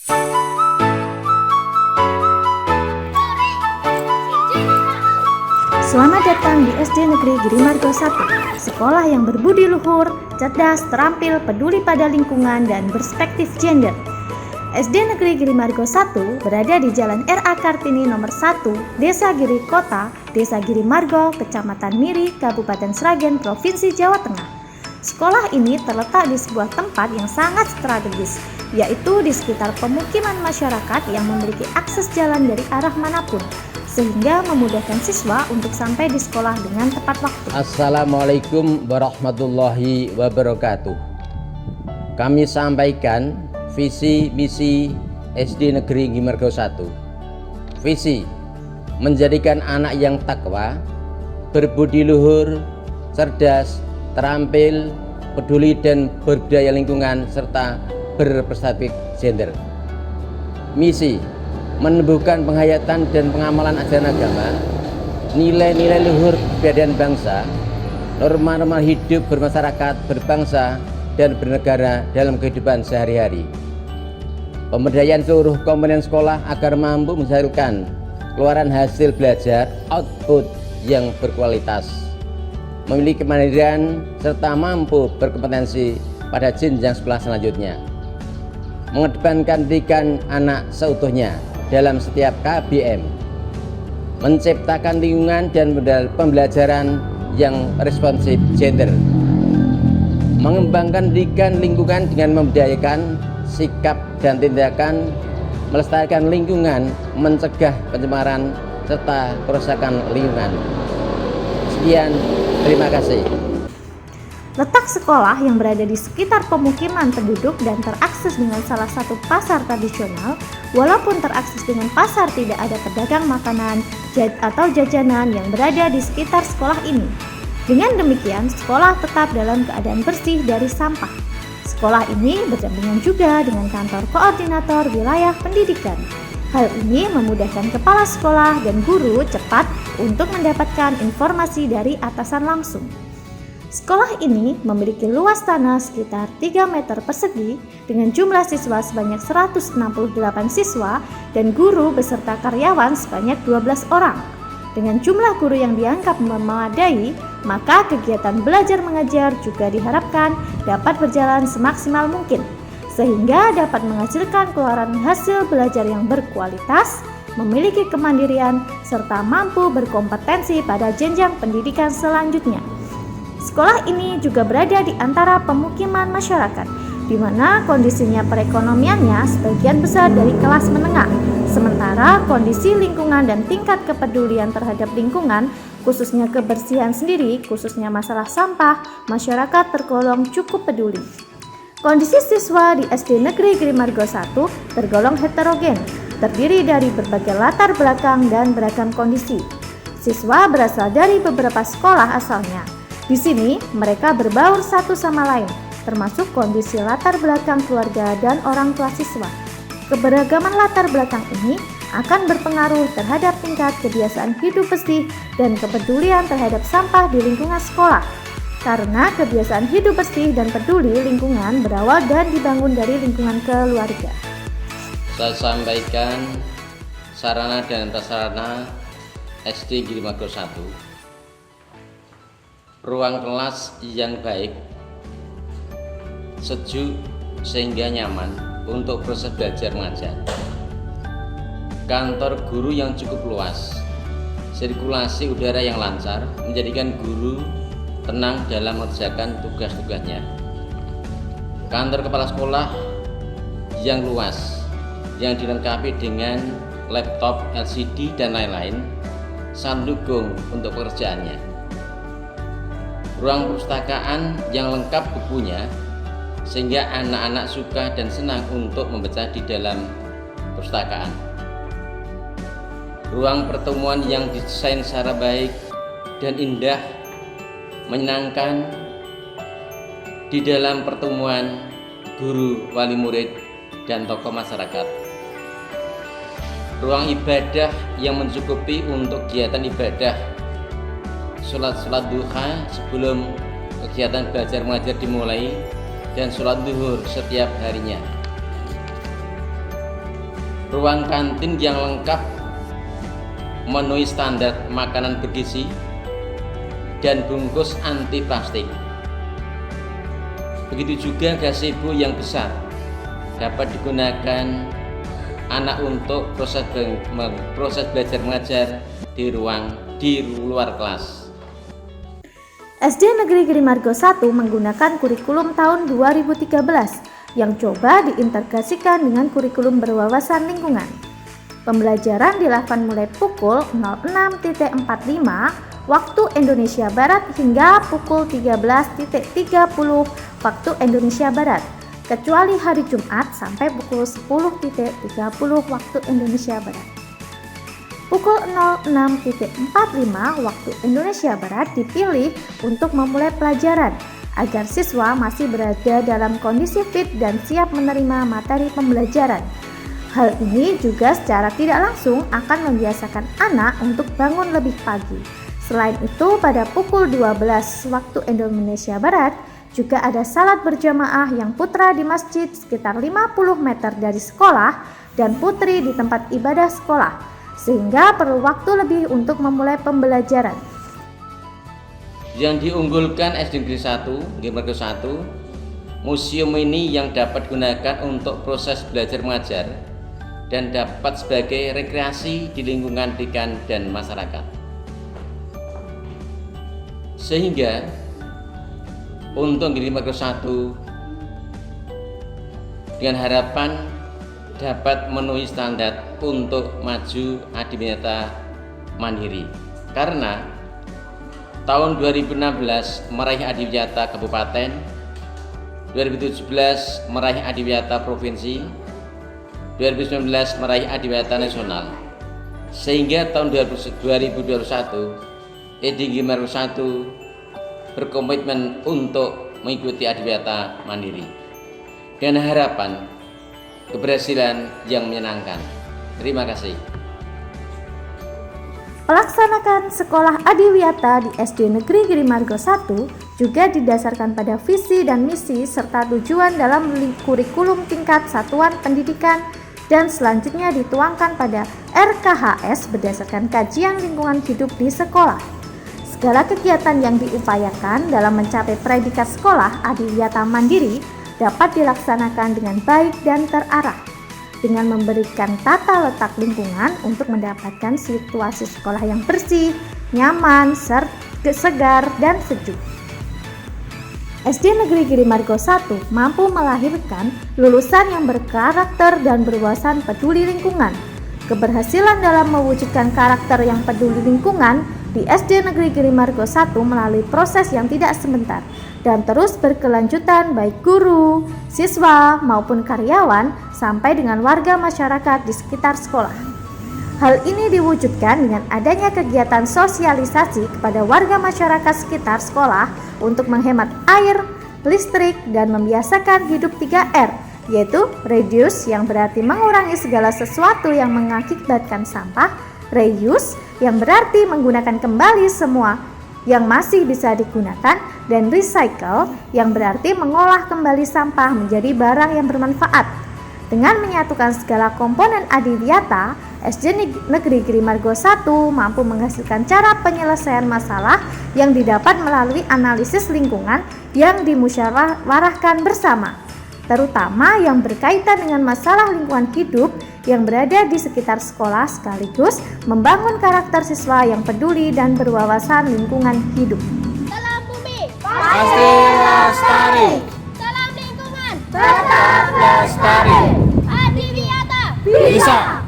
Selamat datang di SD Negeri Girimargo 1, sekolah yang berbudi luhur, cerdas, terampil, peduli pada lingkungan, dan berspektif gender. SD Negeri Girimargo 1 berada di Jalan R.A. Kartini nomor 1, Desa Giri Kota, Desa Girimargo, Kecamatan Miri, Kabupaten Sragen, Provinsi Jawa Tengah. Sekolah ini terletak di sebuah tempat yang sangat strategis, yaitu di sekitar pemukiman masyarakat yang memiliki akses jalan dari arah manapun, sehingga memudahkan siswa untuk sampai di sekolah dengan tepat waktu. Assalamualaikum warahmatullahi wabarakatuh. Kami sampaikan visi misi SD Negeri Girimargo 1. Visi: menjadikan anak yang takwa, berbudi luhur, cerdas, terampil, peduli dan berbudaya lingkungan serta berperspektif gender. Misi: menumbuhkan penghayatan dan pengamalan ajaran agama, nilai-nilai luhur kebudayaan bangsa, norma-norma hidup bermasyarakat, berbangsa, dan bernegara dalam kehidupan sehari-hari. Pemberdayaan seluruh komponen sekolah agar mampu menghasilkan keluaran hasil belajar output yang berkualitas, memiliki kemandirian, serta mampu berkompetensi pada jenjang sekolah selanjutnya. Mengedepankan pendidikan anak seutuhnya dalam setiap KBM, menciptakan lingkungan dan pembelajaran yang responsif gender, mengembangkan pendidikan lingkungan dengan membudayakan sikap dan tindakan, melestarikan lingkungan, mencegah pencemaran serta kerusakan lingkungan. Sekian, terima kasih. Letak sekolah yang berada di sekitar pemukiman penduduk dan terakses dengan salah satu pasar tradisional, walaupun terakses dengan pasar tidak ada pedagang makanan atau jajanan yang berada di sekitar sekolah ini. Dengan demikian, sekolah tetap dalam keadaan bersih dari sampah. Sekolah ini berdampingan juga dengan kantor koordinator wilayah pendidikan. Hal ini memudahkan kepala sekolah dan guru cepat untuk mendapatkan informasi dari atasan langsung. Sekolah ini memiliki luas tanah sekitar 3 meter persegi dengan jumlah siswa sebanyak 168 siswa dan guru beserta karyawan sebanyak 12 orang. Dengan jumlah guru yang dianggap memadai, maka kegiatan belajar mengajar juga diharapkan dapat berjalan semaksimal mungkin, sehingga dapat menghasilkan keluaran hasil belajar yang berkualitas, memiliki kemandirian, serta mampu berkompetensi pada jenjang pendidikan selanjutnya. Sekolah ini juga berada di antara pemukiman masyarakat, di mana kondisinya perekonomiannya sebagian besar dari kelas menengah, sementara kondisi lingkungan dan tingkat kepedulian terhadap lingkungan, khususnya kebersihan sendiri, khususnya masalah sampah, masyarakat tergolong cukup peduli. Kondisi siswa di SD Negeri Girimargo 1 tergolong heterogen, terdiri dari berbagai latar belakang dan beragam kondisi. Siswa berasal dari beberapa sekolah asalnya. Di sini mereka berbaur satu sama lain, termasuk kondisi latar belakang keluarga dan orang tua siswa. Keberagaman latar belakang ini akan berpengaruh terhadap tingkat kebiasaan hidup bersih dan kepedulian terhadap sampah di lingkungan sekolah. Karena kebiasaan hidup bersih dan peduli lingkungan berawal dan dibangun dari lingkungan keluarga. Saya sampaikan sarana dan prasarana SD Girimargo 1. Ruang kelas yang baik, sejuk sehingga nyaman untuk proses belajar mengajar. Kantor guru yang cukup luas, sirkulasi udara yang lancar menjadikan guru tenang dalam mengerjakan tugas-tugasnya. Kantor kepala sekolah yang luas, yang dilengkapi dengan laptop, LCD dan lain-lain, sangat mendukung untuk pekerjaannya. Ruang perpustakaan yang lengkap bukunya, sehingga anak-anak suka dan senang untuk membaca di dalam perpustakaan. Ruang pertemuan yang didesain secara baik dan indah, menyenangkan. Di dalam pertemuan guru, wali murid, dan tokoh masyarakat. Ruang ibadah yang mencukupi untuk kegiatan ibadah, sholat duha sebelum kegiatan belajar mengajar dimulai, dan sholat zuhur setiap harinya. ruang kantin yang lengkap memenuhi standar makanan bergizi, dan bungkus anti plastik. Begitu juga gazebo yang besar dapat digunakan anak untuk proses belajar mengajar di luar kelas. SD Negeri Girimargo 1 menggunakan kurikulum tahun 2013 yang coba diintegrasikan dengan kurikulum berwawasan lingkungan. Pembelajaran dilakukan mulai pukul 06.45 waktu Indonesia Barat hingga pukul 13.30 waktu Indonesia Barat, kecuali hari Jumat sampai pukul 10.30 waktu Indonesia Barat. Pukul 06.45 waktu Indonesia Barat dipilih untuk memulai pelajaran agar siswa masih berada dalam kondisi fit dan siap menerima materi pembelajaran. Hal ini juga secara tidak langsung akan membiasakan anak untuk bangun lebih pagi. Selain itu, pada pukul 12 waktu Indonesia Barat juga ada salat berjamaah yang putra di masjid sekitar 50 meter dari sekolah dan putri di tempat ibadah sekolah, sehingga perlu waktu lebih untuk memulai pembelajaran. Yang diunggulkan SD Negeri 1, Girimargo 1, museum ini yang dapat digunakan untuk proses belajar mengajar dan dapat sebagai rekreasi di lingkungan pendidikan dan masyarakat. Sehingga untuk Girimargo 1 dengan harapan dapat memenuhi standar untuk maju adiwiyata mandiri, karena tahun 2016 meraih adiwiyata kabupaten, 2017 meraih adiwiyata provinsi, 2019 meraih adiwiyata nasional, sehingga tahun 2021 SD Girimargo 1 berkomitmen untuk mengikuti adiwiyata mandiri dengan harapan keberhasilan yang menyenangkan. Terima kasih. Pelaksanakan sekolah adiwiyata di SD Negeri Girimargo 1 juga didasarkan pada visi dan misi serta tujuan dalam kurikulum tingkat satuan pendidikan dan selanjutnya dituangkan pada RKHS berdasarkan kajian lingkungan hidup di sekolah. Segala kegiatan yang diupayakan dalam mencapai predikat sekolah adiwiyata mandiri dapat dilaksanakan dengan baik dan terarah, dengan memberikan tata letak lingkungan untuk mendapatkan situasi sekolah yang bersih, nyaman, segar, dan sejuk. SD Negeri Girimargo 1 mampu melahirkan lulusan yang berkarakter dan berwawasan peduli lingkungan. Keberhasilan dalam mewujudkan karakter yang peduli lingkungan di SD Negeri Girimargo 1 melalui proses yang tidak sebentar dan terus berkelanjutan baik guru, siswa maupun karyawan sampai dengan warga masyarakat di sekitar sekolah. Hal ini diwujudkan dengan adanya kegiatan sosialisasi kepada warga masyarakat sekitar sekolah untuk menghemat air, listrik, dan membiasakan hidup 3R, yaitu reduce yang berarti mengurangi segala sesuatu yang mengakibatkan sampah, reuse yang berarti menggunakan kembali semua yang masih bisa digunakan, dan recycle yang berarti mengolah kembali sampah menjadi barang yang bermanfaat. Dengan menyatukan segala komponen adiwiyata, SD Negeri Girimargo 1 mampu menghasilkan cara penyelesaian masalah yang didapat melalui analisis lingkungan yang dimusyawarahkan bersama, terutama yang berkaitan dengan masalah lingkungan hidup yang berada di sekitar sekolah, sekaligus membangun karakter siswa yang peduli dan berwawasan lingkungan hidup. Dalam bumi pasti lestari, dalam lingkungan tetap lestari, adiwiyata bisa.